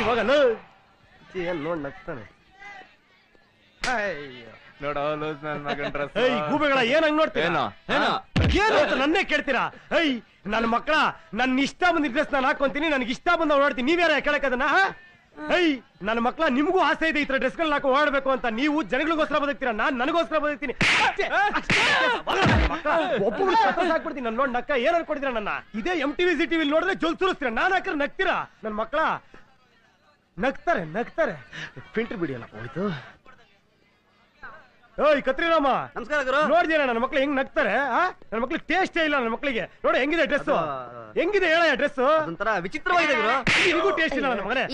ಹೋಗಲ್ಲ ಏನ್ ನೋಡ್ ನಗ್ತಾನೆ. ಗೂಬೆಗಳ ಏನ್ ಹಂಗ್ ನೋಡ್ತೀರಾ? ಏನು ಅಂತ ನನ್ನೇ ಕೇಳ್ತೀರಾ? ನನ್ನ ಮಕ್ಕಳ ನನ್ನ ಇಷ್ಟ ಬಂದ ಡ್ರೆಸ್ ನಾನು ಹಾಕೊಂತೀನಿ, ನನ್ಗೆ ಇಷ್ಟ ಬಂದ ಓಡಾಡ್ತೀನಿ. ನೀವ್ಯಾರ ಕೇಳಕ್ಕದನ್ನ? ನನ್ನ ಮಕ್ಕಳ ನಿಮ್ಗೂ ಆಸೆ ಇದೆ ಈ ತರ ಡ್ರೆಸ್ ಗಳನ್ನ ಹಾಕೋ ಓಡಾಡ್ಬೇಕು ಅಂತ. ನೀವು ಜನಗಳಿಗೋಸ್ಕರ ಬದುಕ್ತೀರಾ, ನಾನ್ ನನಗೋಸ್ಕರ ಬದುಕ್ತೀನಿ. ಒಬ್ಬರು ಸಾಕ್ಬಿಡ್ತೀನಿ. ನನ್ ನೋಡ್ ನಕ್ಕ ಏನ್ ಅನ್ಕೊಡ್ತೀರಾ ನನ್ನ? ಇದೇ MTV ZTV ನೋಡಿದ್ರೆ ಜೊಲ್ ಸುರಿಸ್ತೀರಾ, ನಾನ್ ಹಾಕಿದ್ರೆ ನಗ್ತೀರಾ. ನನ್ ಮಕ್ಕಳ ನಗ್ತಾರೆ ನಗ್ತಾರೆ. ಫಿಲ್ಟರ್ ಬಿಡಿಯಲ್ಲ ಹೋಯ್ತು. ಓಯ್ ಕತ್ರಿರಾಮ, ನಮಸ್ಕಾರ ಗುರು. ನೋಡಿದ್ಯಾ ನನ್ನ ಮಕ್ಳು ಹೆಂಗ್ ನಗ್ತಾರೆ? ನನ್ನ ಮಕ್ಳಿಗೆ ಟೇಸ್ಟೇ ಇಲ್ಲ. ನನ್ನ ಮಕ್ಳಿಗೆ ನೋಡಿ ಹೆಂಗಿದೆ ಡ್ರೆಸ್, ಹೆಂಗಿದೆ ಹೇಳ ಡ್ರೆಸ್. ಒಂಥರ ವಿಚಿತ್ರವಾಗಿದೆ ಗುರು. ನಿಮಗೂ ಟೇಸ್ಟ್ ಇಲ್ಲ ನನ್ನ ಮಗನೇ.